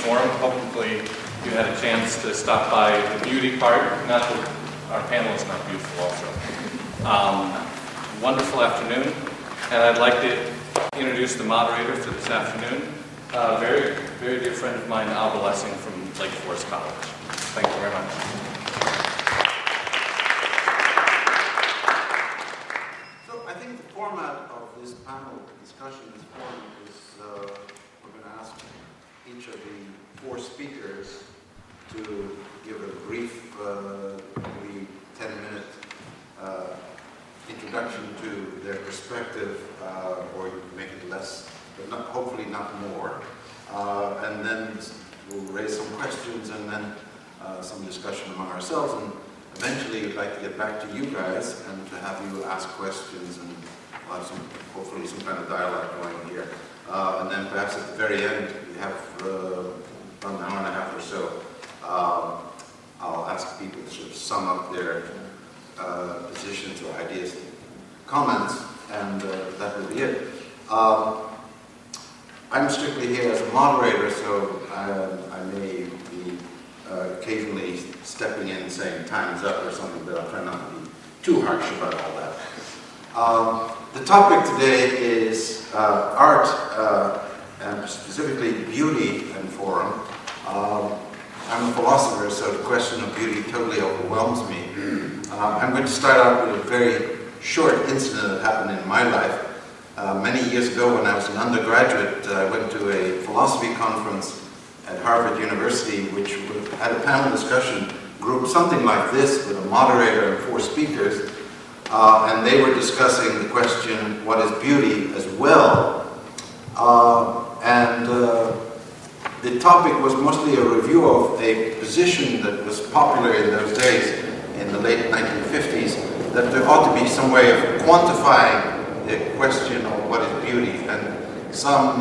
forum. Hopefully you had a chance to stop by the beauty part. Not that our panel is not beautiful also. Wonderful afternoon, and I'd like to introduce the moderator for this afternoon. Very, very dear friend of mine, Alba Lessing from Lake Forest College. Thank you very much. So I think the format of this panel discussion, this forum, is we're going to ask each of the four speakers to give a brief, maybe 10-minute introduction to their perspective, or you can make it less, but not, hopefully not more. And then we'll raise some questions and then some discussion among ourselves. And eventually we'd like to get back to you guys and to have you ask questions, and we'll have hopefully some kind of dialogue going here. And then perhaps at the very end, we have about an hour and a half or so. I'll ask people to sort of sum up their positions or ideas, comments, and that will be it. I'm strictly here as a moderator, so I may be occasionally stepping in and saying time's up or something, but I'll try not to be too harsh about all that. The topic today is art, and specifically beauty and form. I'm a philosopher, so the question of beauty totally overwhelms me. I'm going to start out with a very short incident that happened in my life. Many years ago, when I was an undergraduate, I went to a philosophy conference at Harvard University, which had a panel discussion group, something like this, with a moderator and four speakers, and they were discussing the question, what is beauty, as well. The topic was mostly a review of a position that was popular in those days, in the late 1950s, that there ought to be some way of quantifying the question of what is beauty. And some,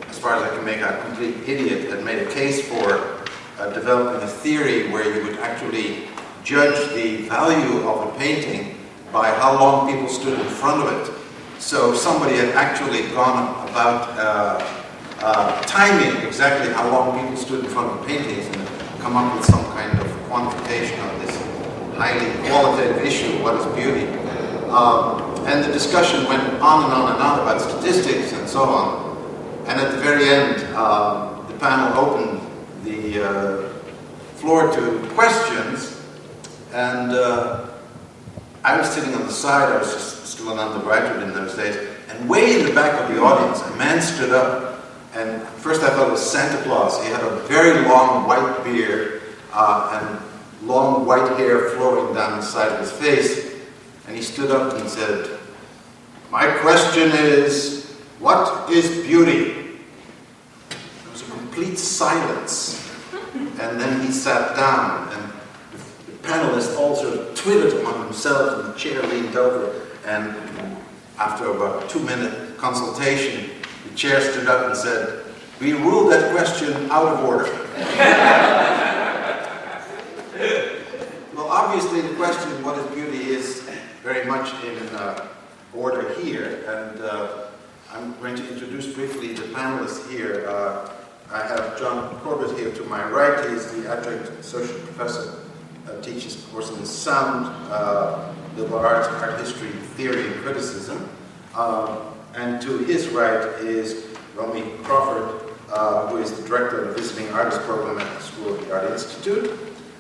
as far as I can make out, complete idiot had made a case for developing a theory where you would actually judge the value of a painting by how long people stood in front of it. So somebody had actually gone about timing exactly how long people stood in front of paintings and come up with some kind of quantification of this highly qualitative issue, what is beauty. And the discussion went on and on and on about statistics and so on. And at the very end, the panel opened the floor to questions. And I was sitting on the side. I was just still an undergraduate in those days. And way in the back of the audience, a man stood up. And first I thought it was Santa Claus. He had a very long white beard and long white hair flowing down the side of his face. And he stood up and said, "My question is, what is beauty?" There was a complete silence. And then he sat down, and the panelists all sort of twittered among themselves, and the chair leaned over. And after about a 2-minute consultation, the chair stood up and said, "We ruled that question out of order." Well, obviously the question, what is beauty, is very much in order here, and I'm going to introduce briefly the panelists here. I have John Corbett here to my right. He's the adjunct associate professor, teaches a course in sound, liberal arts, art history, theory, and criticism. And to his right is Romy Crawford, who is the director of the Visiting Artist Program at the School of the Art Institute.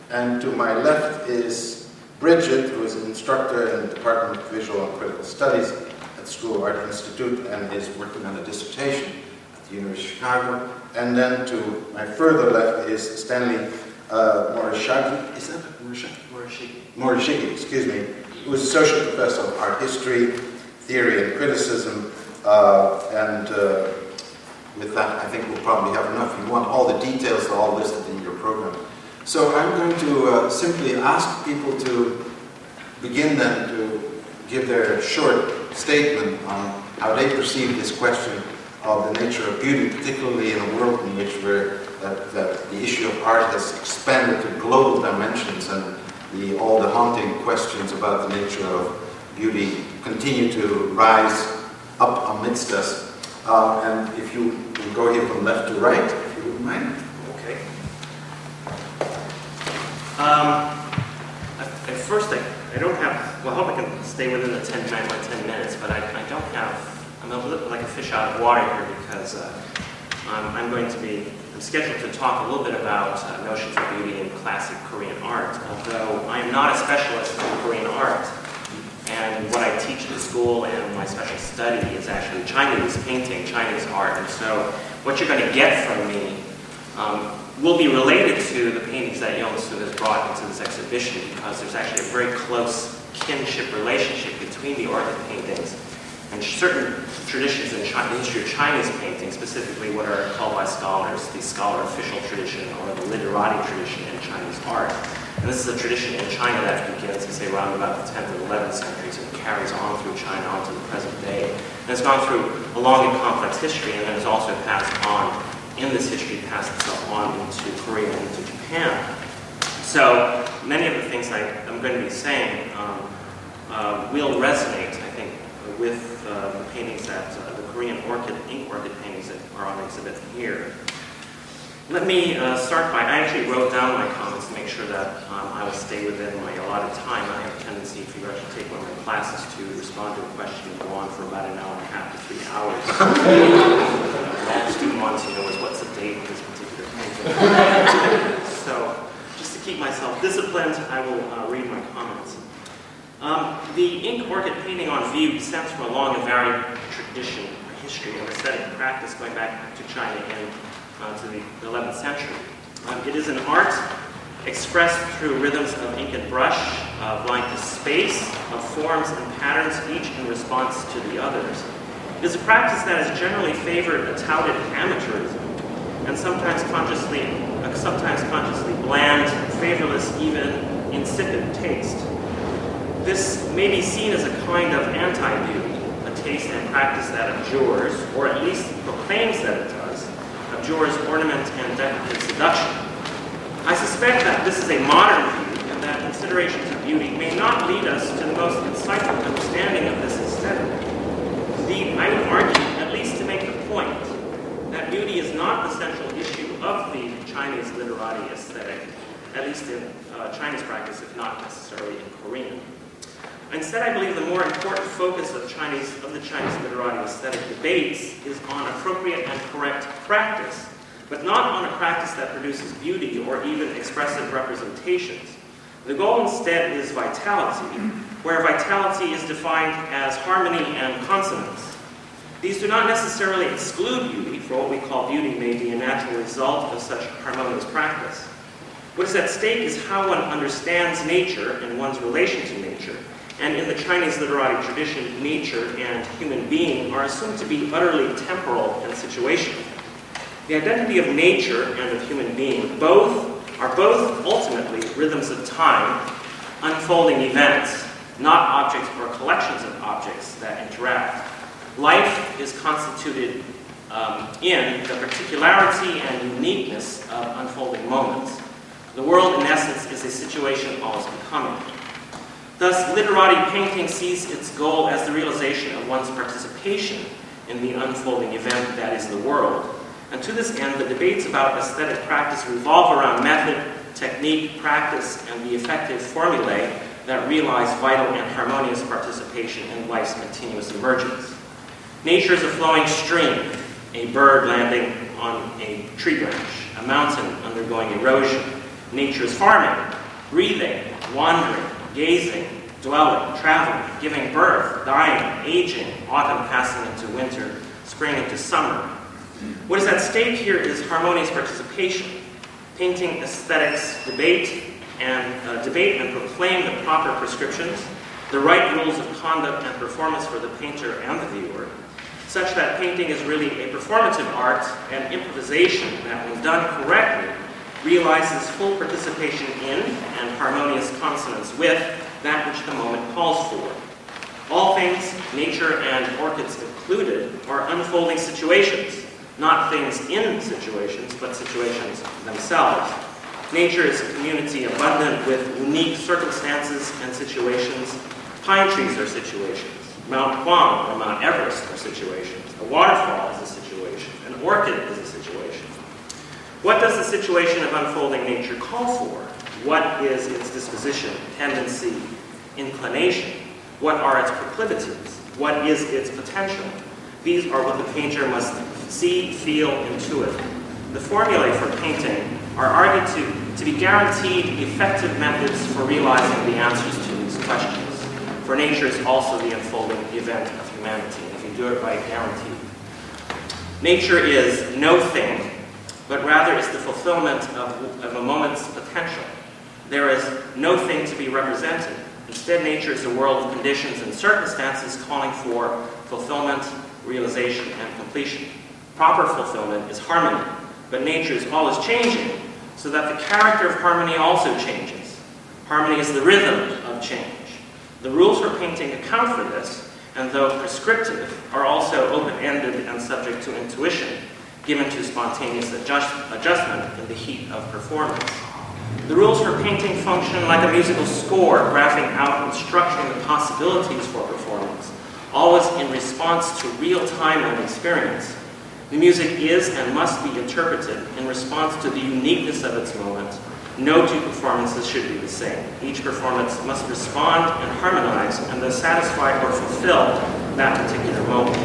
And to my left is Bridget, who is an instructor in the Department of Visual and Critical Studies at the School of Art Institute and is working on a dissertation at the University of Chicago. And then to my further left is Stanley Murashige. Is that Murashige? Murashige, excuse me, who is associate professor of art history, theory, and criticism. With that, I think we'll probably have enough. If you want all the details, they're all listed in your program. So I'm going to simply ask people to begin then to give their short statement on how they perceive this question of the nature of beauty, particularly in a world in which that the issue of art has expanded to global dimensions, and all the haunting questions about the nature of beauty continue to rise up amidst us. And if you go here from left to right, you wouldn't mind. Okay. At first, I don't have, well, I hope I can stay within the 10 minutes, but I don't have, I'm a little like a fish out of water here because I'm scheduled to talk a little bit about notions of beauty in classic Korean art, although I am not a specialist in Korean art. And what I teach at the school and my special study is actually Chinese painting, Chinese art. And so what you're going to get from me will be related to the paintings that Yong-Su has brought into this exhibition, because there's actually a very close kinship relationship between the orchid paintings and certain traditions in the history of Chinese painting, specifically what are called by scholars the scholar official tradition or the literati tradition in Chinese art. And this is a tradition in China that begins, say, around about the 10th and 11th centuries and carries on through China onto the present day. And it's gone through a long and complex history, and then it's also passed on, in this history, passed itself on into Korea and into Japan. So many of the things I'm going to be saying will resonate, I think, with the paintings that, the Korean ink orchid paintings that are on exhibit here. Let me start by, I actually wrote down my comments to make sure that I will stay within my allotted time. I have a tendency, if you actually take one of my classes, to respond to a question and go on for about an hour and a half to 3 hours. All the student wants to know is what's the date of this particular painting. So, just to keep myself disciplined, I will read my comments. The ink orchid painting on view stems from a long and varied tradition, history of aesthetic practice going back to China and to the 11th century. It is an art expressed through rhythms of ink and brush, blind to space, of forms and patterns, each in response to the others. It is a practice that has generally favored a touted amateurism, and sometimes consciously bland, favorless, even insipid taste. This may be seen as a kind of anti-beauty, a taste and practice that abjures, or at least proclaims that it does, abjures ornament and decorative seduction. I suspect that this is a modern view, and that considerations of beauty may not lead us to the most insightful understanding of this aesthetic. Indeed, I would argue, at least to make the point, that beauty is not the central issue of the Chinese literati aesthetic, at least in Chinese practice, if not necessarily in Korean. Instead, I believe the more important focus of the Chinese literati aesthetic debates is on appropriate and correct practice, but not on a practice that produces beauty or even expressive representations. The goal instead is vitality, where vitality is defined as harmony and consonance. These do not necessarily exclude beauty, for what we call beauty may be a natural result of such harmonious practice. What is at stake is how one understands nature and one's relation to nature. And in the Chinese literati tradition, nature and human being are assumed to be utterly temporal and situational. The identity of nature and of human being are both ultimately rhythms of time, unfolding events, not objects or collections of objects that interact. Life is constituted in the particularity and uniqueness of unfolding moments. The world, in essence, is a situation always becoming. Thus, literati painting sees its goal as the realization of one's participation in the unfolding event that is the world. And to this end, the debates about aesthetic practice revolve around method, technique, practice, and the effective formulae that realize vital and harmonious participation in life's continuous emergence. Nature is a flowing stream, a bird landing on a tree branch, a mountain undergoing erosion. Nature is farming, breathing, wandering, gazing, dwelling, traveling, giving birth, dying, aging, autumn passing into winter, spring into summer. What is at stake here is harmonious participation. Painting aesthetics debate and proclaim the proper prescriptions, the right rules of conduct and performance for the painter and the viewer, such that painting is really a performative art and improvisation that, when done correctly, realizes full participation in and harmonious consonance with that which the moment calls for. All things, nature and orchids included, are unfolding situations, not things in situations, but situations themselves. Nature is a community abundant with unique circumstances and situations. Pine trees are situations. Mount Huang or Mount Everest are situations. A waterfall is a situation. An orchid is a situation. What does the situation of unfolding nature call for? What is its disposition, tendency, inclination? What are its proclivities? What is its potential? These are what the painter must see, feel, intuit. The formulae for painting are argued to be guaranteed effective methods for realizing the answers to these questions. For nature is also the unfolding event of humanity. If you do it right, guaranteed. Nature is no thing, but rather is the fulfillment of a moment's potential. There is no thing to be represented. Instead, nature is a world of conditions and circumstances calling for fulfillment, realization, and completion. Proper fulfillment is harmony, but nature is always changing, so that the character of harmony also changes. Harmony is the rhythm of change. The rules for painting account for this, and though prescriptive, are also open-ended and subject to intuition, given to spontaneous adjustment in the heat of performance. The rules for painting function like a musical score, graphing out and structuring the possibilities for performance, always in response to real time and experience. The music is and must be interpreted in response to the uniqueness of its moment. No two performances should be the same. Each performance must respond and harmonize and thus satisfy or fulfill that particular moment.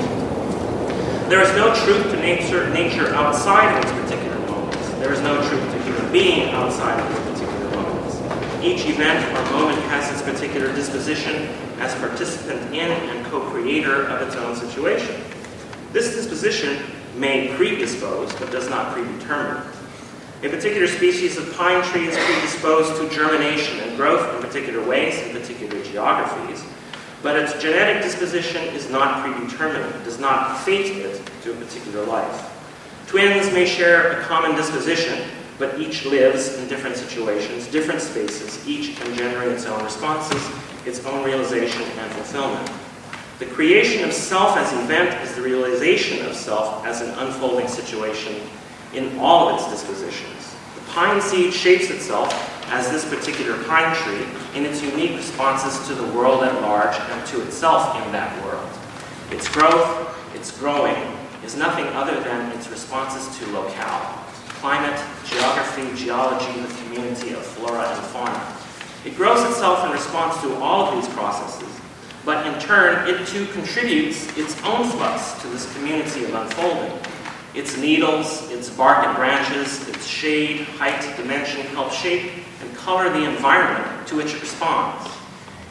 There is no truth to nature outside of its particular moments. There is no truth to human being outside of its particular moments. Each event or moment has its particular disposition as participant in and co-creator of its own situation. This disposition may predispose, but does not predetermine. A particular species of pine tree is predisposed to germination and growth in particular ways in particular geographies, but its genetic disposition is not predetermined, does not fate it to a particular life. Twins may share a common disposition, but each lives in different situations, different spaces, each engendering its own responses, its own realization and fulfillment. The creation of self as event is the realization of self as an unfolding situation in all of its dispositions. The pine seed shapes itself as this particular pine tree in its unique responses to the world at large and to itself in that world. Its growth, its growing, is nothing other than its responses to locale, climate, geography, geology, the community of flora and fauna. It grows itself in response to all of these processes, but in turn, it too contributes its own flux to this community of unfolding. Its needles, its bark and branches, its shade, height, dimension help shape and color the environment to which it responds.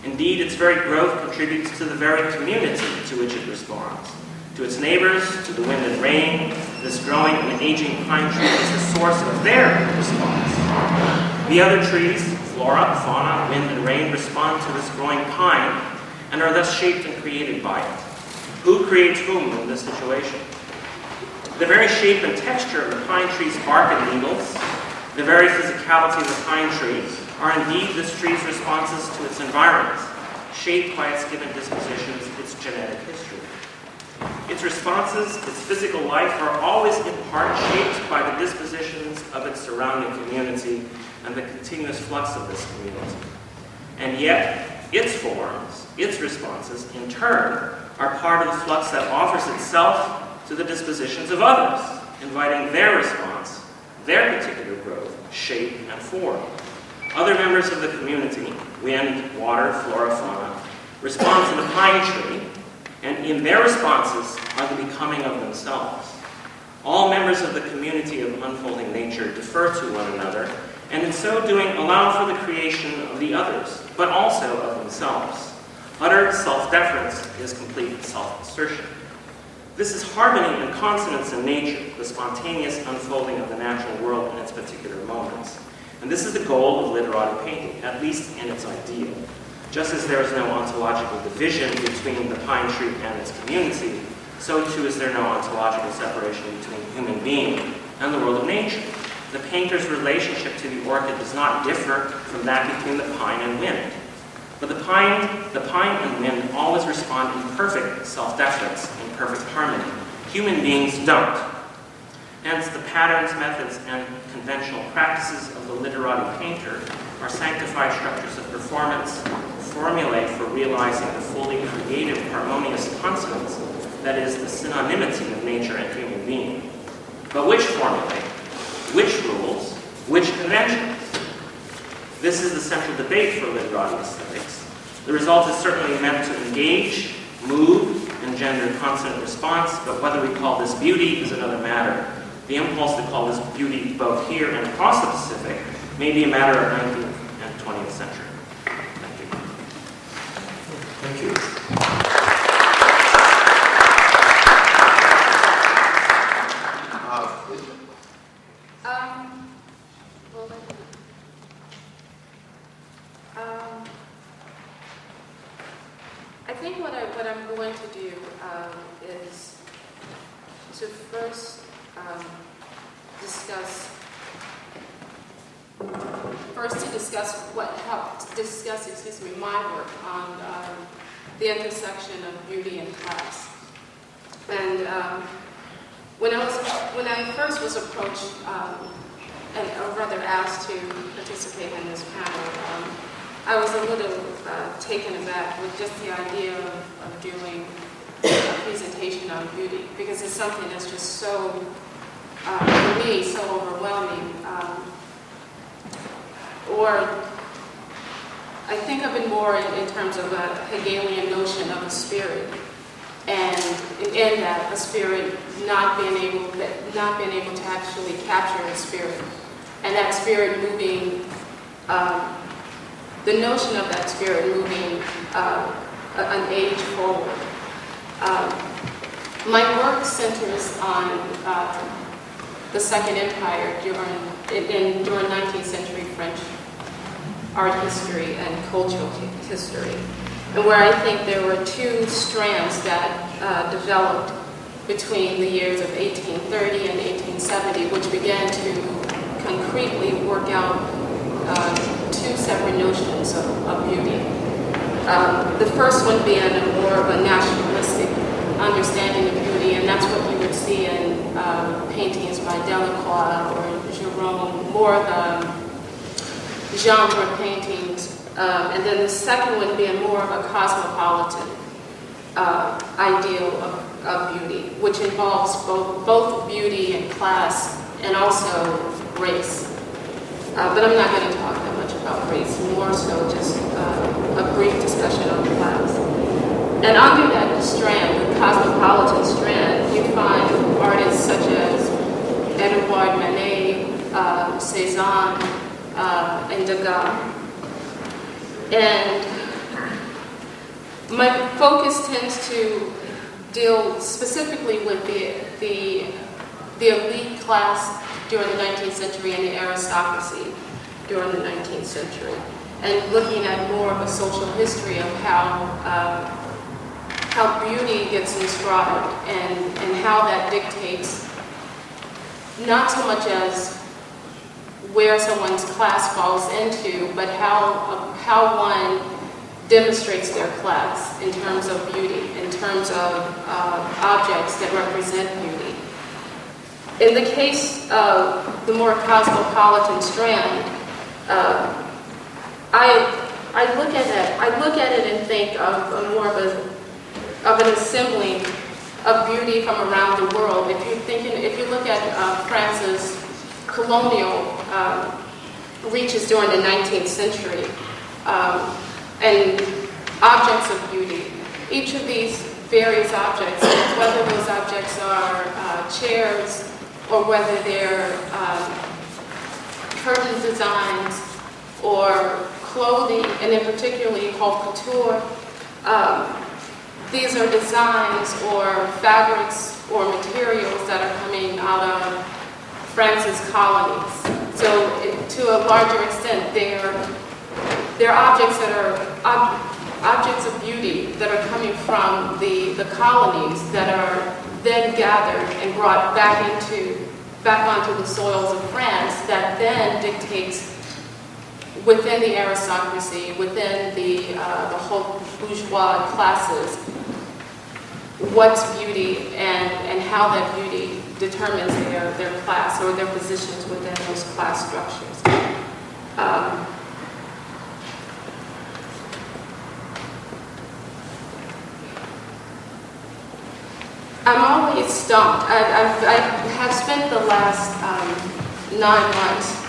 Indeed, its very growth contributes to the very community to which it responds. To its neighbors, to the wind and rain, this growing and aging pine tree is the source of their response. The other trees, flora, fauna, wind and rain, respond to this growing pine and are thus shaped and created by it. Who creates whom in this situation? The very shape and texture of the pine tree's bark and needles, the very physicality of the pine tree, are indeed this tree's responses to its environment, shaped by its given dispositions, its genetic history. Its responses, its physical life, are always in part shaped by the dispositions of its surrounding community and the continuous flux of this community. And yet, its forms, its responses, in turn, are part of the flux that offers itself to the dispositions of others, inviting their response, their particular growth, shape, and form. Other members of the community, wind, water, flora, fauna, respond to the pine tree, and in their responses are the becoming of themselves. All members of the community of unfolding nature defer to one another, and in so doing allow for the creation of the others, but also of themselves. Utter self-deference is complete self-assertion. This is harmony and consonance in nature, the spontaneous unfolding of the natural world in its particular moments. And this is the goal of literati painting, at least in its ideal. Just as there is no ontological division between the pine tree and its community, so too is there no ontological separation between human being and the world of nature. The painter's relationship to the orchid does not differ from that between the pine and wind. But the pine and wind always respond in perfect self-deference, in perfect harmony. Human beings don't. Hence, the patterns, methods, and conventional practices of the literati painter are sanctified structures of performance, formulae for realizing the fully creative, harmonious consonance that is the synonymity of nature and human being. But which formulae? Which Which conventions? This is the central debate for literati aesthetics. The result is certainly meant to engage, move, engender constant response, but whether we call this beauty is another matter. The impulse to call this beauty both here and across the Pacific may be a matter of 19th and 20th century. Thank you. Thank you. I think what I'm going to do is to first discuss my work on the intersection of beauty and class. And when I first was approached or rather asked to participate in this panel, I was a little taken aback with just the idea of doing a presentation on beauty, because it's something that's just so, for me, so overwhelming. Or I think of it more in terms of a Hegelian notion of a spirit, and in that a spirit not being able to actually capture a spirit, and that spirit moving, the notion of that spirit moving an age forward. My work centers on the Second Empire during 19th century French art history and cultural history, and where I think there were two strands that developed between the years of 1830 and 1870, which began to concretely work out two separate notions of beauty. The first one being more of a nationalistic understanding of beauty, and that's what you would see in paintings by Delacroix or Gérôme, more of the genre paintings. And then the second one being more of a cosmopolitan ideal of beauty, which involves both beauty and class and also race. But I'm not going to talk that much about race, more so just a brief discussion on class. And under that strand, the cosmopolitan strand, you find artists such as Edouard Manet, Cézanne, and Degas. And my focus tends to deal specifically with the elite class during the 19th century and the aristocracy during the 19th century, and looking at more of a social history of how beauty gets inscribed and how that dictates not so much as where someone's class falls into, but how one demonstrates their class in terms of beauty, in terms of objects that represent beauty. In the case of the more cosmopolitan strand, I look at it and think of more of an assembling of beauty from around the world. If you look at France's colonial reaches during the 19th century and objects of beauty, each of these various objects, whether those objects are chairs or whether they're curtain designs or clothing, and in particularly haute couture, these are designs or fabrics or materials that are coming out of France's colonies. So to a larger extent, they're objects that are objects of beauty that are coming from the colonies that are then gathered and brought back onto the soils of France, that then dictates within the aristocracy, within the whole bourgeois classes, what's beauty and how that beauty determines their class or their positions within those class structures. I'm always stumped. I have spent the last 9 months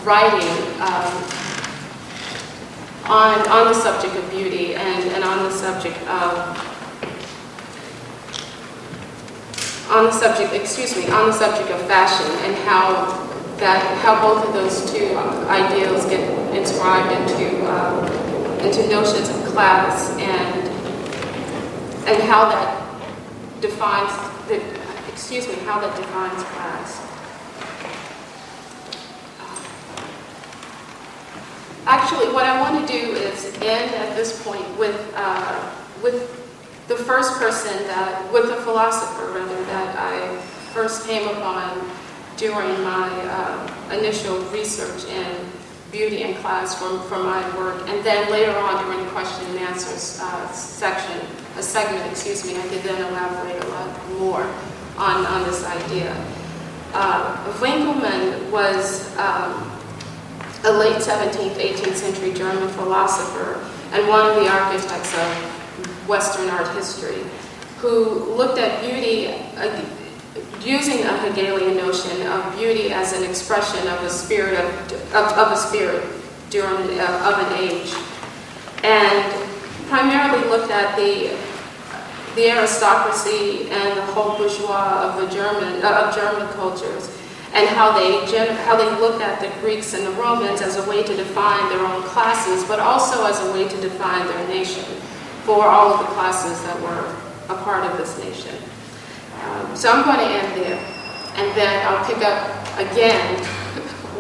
writing on the subject of beauty and on the subject of fashion, and how both of those two ideals get inscribed into notions of class, and how that defines class. Actually, what I want to do is end at this point with the first person with a philosopher rather, that I first came upon during my initial research in beauty and class for my work, and then later on during the question and answers segment, I could then elaborate a lot more on this idea. Winckelmann was a late 17th, 18th century German philosopher and one of the architects of Western art history, who looked at beauty using a Hegelian notion of beauty as an expression of a spirit during of an age, and primarily looked at the aristocracy and the whole bourgeois of German cultures, and how they looked at the Greeks and the Romans as a way to define their own classes, but also as a way to define their nation for all of the classes that were a part of this nation. So I'm going to end there, and then I'll pick up again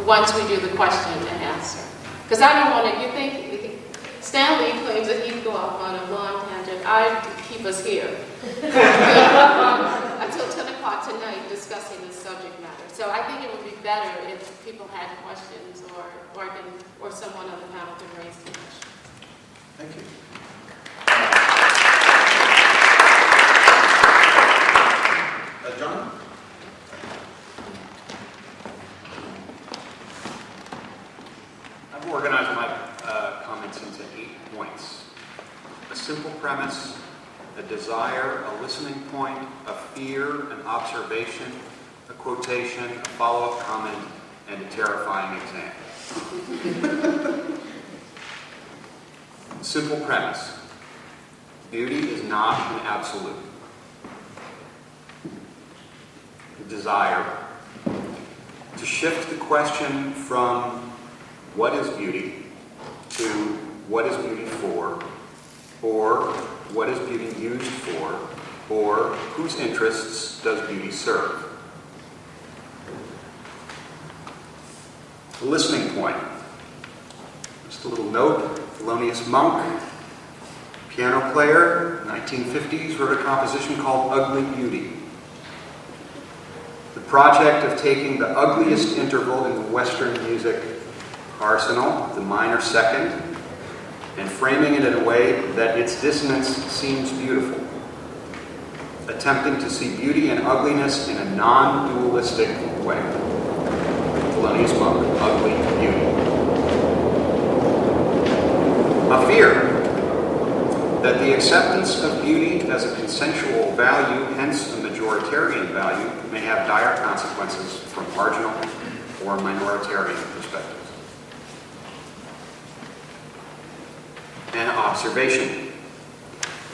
once we do the question and answer. Because I don't want to, you think, Stanley claims that he'd go off on a long tangent. I'd keep us here until 10 o'clock tonight discussing this subject matter. So I think it would be better if people had questions or someone on the panel can raise the question. Thank you. John? I've organized my comments into 8 points. A simple premise, a desire, a listening point, a fear, an observation, a quotation, a follow-up comment, and a terrifying example. Simple premise. Beauty is not an absolute. Desire. To shift the question from what is beauty to what is beauty for, or what is beauty used for, or whose interests does beauty serve? The listening point. Just a little note. Thelonious Monk, piano player, 1950s, wrote a composition called Ugly Beauty. The project of taking the ugliest interval in the Western music arsenal, the minor second, and framing it in a way that its dissonance seems beautiful. Attempting to see beauty and ugliness in a non-dualistic way. Thelonious Monk, Ugly Beauty. A fear that the acceptance of beauty as a consensual value, hence a majoritarian value, may have dire consequences from marginal or minoritarian perspectives. An observation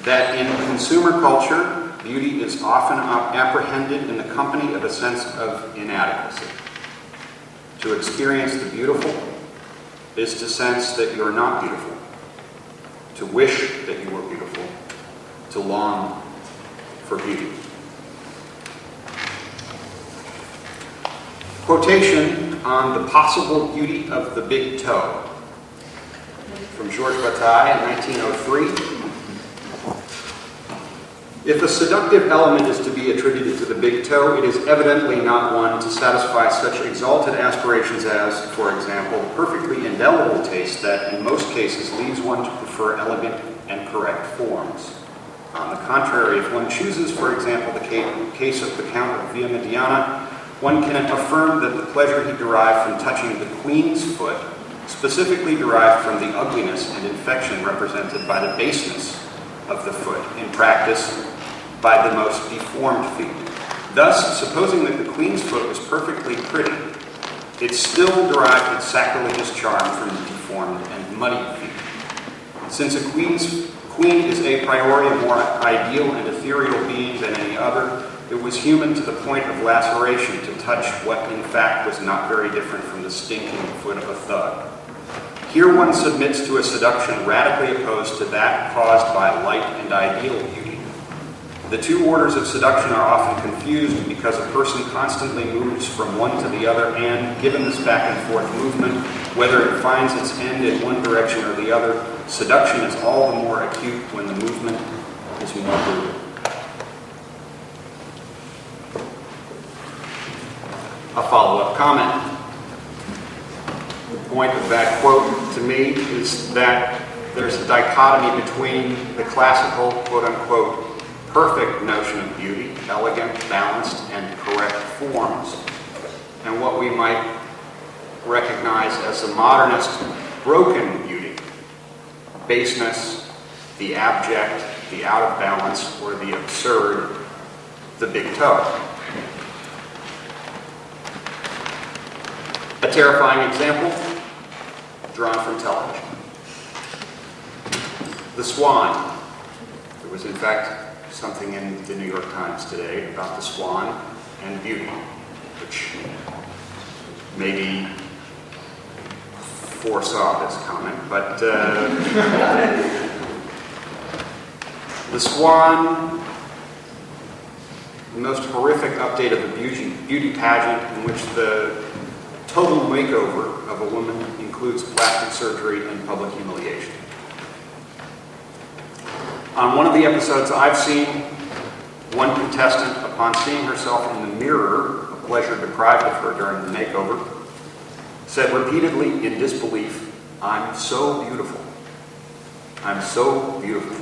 that in consumer culture, beauty is often apprehended in the company of a sense of inadequacy. To experience the beautiful is to sense that you're not beautiful. To wish that you were beautiful, to long for beauty. Quotation on the possible beauty of the big toe from Georges Bataille in 1903. If a seductive element is to be attributed to the big toe, it is evidently not one to satisfy such exalted aspirations as, for example, perfectly indelible taste that in most cases leads one to prefer elegant and correct forms. On the contrary, if one chooses, for example, the case of the Count of Via Mediana, one can affirm that the pleasure he derived from touching the Queen's foot specifically derived from the ugliness and infection represented by the baseness of the foot, in practice, by the most deformed feet. Thus, supposing that the Queen's foot was perfectly pretty, it still derived its sacrilegious charm from deformed and muddy feet. Since a queen is a priori a more ideal and ethereal being than any other, it was human to the point of laceration to touch what in fact was not very different from the stinking foot of a thug. Here one submits to a seduction radically opposed to that caused by light and ideal beauty. The two orders of seduction are often confused because a person constantly moves from one to the other and, given this back and forth movement, whether it finds its end in one direction or the other, seduction is all the more acute when the movement is more brutal. A follow-up comment. The point of that quote to me is that there's a dichotomy between the classical, quote-unquote, perfect notion of beauty, elegant, balanced, and correct forms, and what we might recognize as the modernist broken beauty, baseness, the abject, the out of balance, or the absurd, the big toe. A terrifying example drawn from television. The Swan. There was in fact something in the New York Times today about the swan and beauty, which maybe foresaw this comment, but the Swan, the most horrific update of a beauty pageant in which the total makeover of a woman includes plastic surgery and public humiliation. On one of the episodes I've seen, one contestant, upon seeing herself in the mirror, a pleasure deprived of her during the makeover, said repeatedly in disbelief, "I'm so beautiful. I'm so beautiful."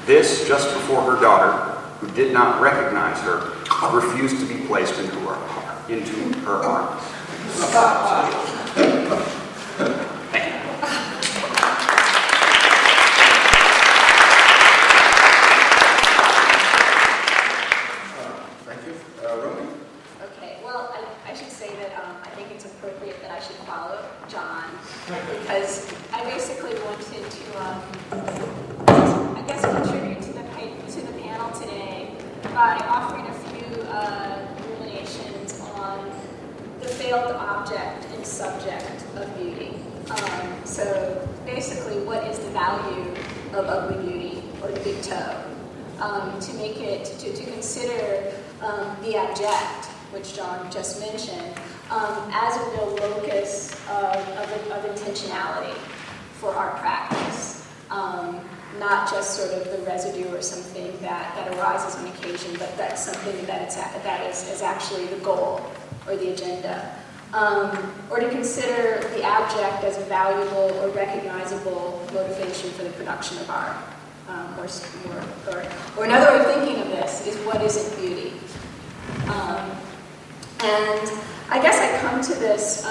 This just before her daughter, who did not recognize her, refused to be placed into her arms. Thank you. Thank you. Romy? Okay, well, I should say that I think it's appropriate that I should follow John, because I basically wanted to, I guess, contribute to the panel today by offering a few ruminations on the failed object and subject of beauty. So basically, what is the value of ugly beauty or the big toe? To make it, to consider the abject, which John just mentioned, as a real locus of intentionality for art practice. Not just sort of the residue or something that arises on occasion, but that's something that is actually the goal or the agenda. Or to consider the abject as a valuable or recognizable motivation for the production of art. Or another way of thinking of this is, what isn't beauty? And I guess I come to this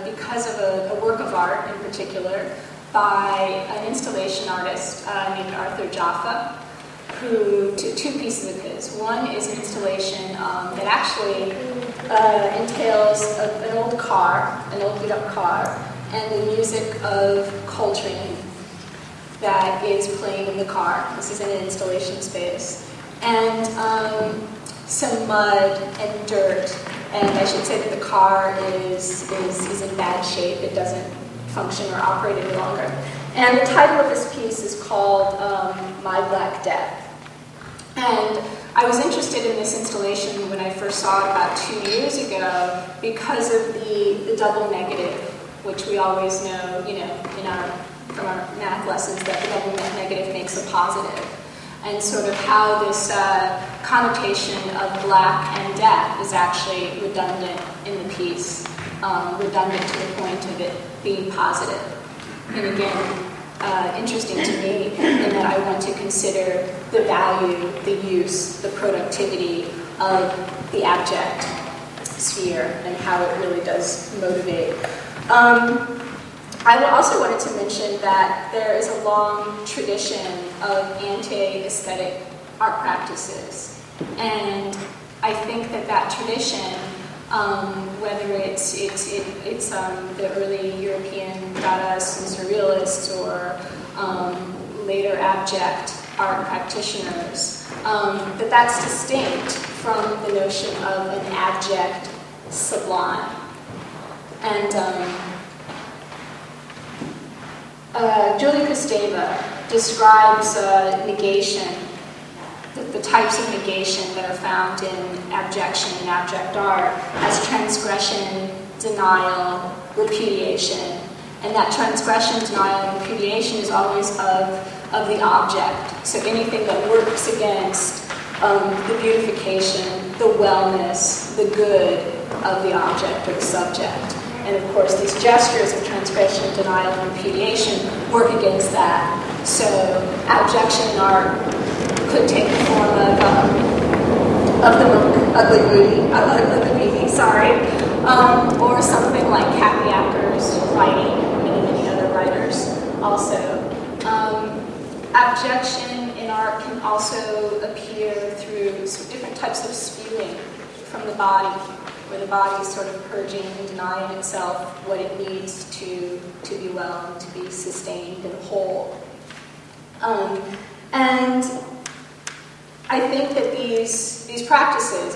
because of a work of art in particular by an installation artist named Arthur Jaffa, who, two pieces of his. One is an installation that actually entails an old car, an old beat-up car, and the music of Coltrane that is playing in the car. This is in an installation space. And some mud and dirt, and I should say that the car is in bad shape. It doesn't function or operate any longer. And the title of this piece is called My Black Death. And I was interested in this installation when I first saw it about 2 years ago because of the double negative, which we always know, from our math lessons, that the double negative makes a positive. And sort of how this connotation of black and death is actually redundant in the piece, redundant to the point of it being positive. And again, interesting to me in that I want to consider the value, the use, the productivity of the abject sphere and how it really does motivate. I also wanted to mention that there is a long tradition of anti-aesthetic art practices. And I think that tradition whether it's the early European Dadaists and Surrealists or later abject art practitioners, that's distinct from the notion of an abject sublime. And Julie Kosteva describes negation, the types of negation that are found in abjection and abject art, as transgression, denial, repudiation. And that transgression, denial, and repudiation is always of the object. So anything that works against the beautification, the wellness, the good of the object or the subject. And of course, these gestures of transgression, denial, and repudiation work against that. So abjection in art could take the form of the monk, ugly Moody, or something like Happy Acker's writing, and many other writers also. Abjection in art can also appear through different types of spewing from the body, where the body is sort of purging and denying itself what it needs to be well and to be sustained and whole. And I think that these practices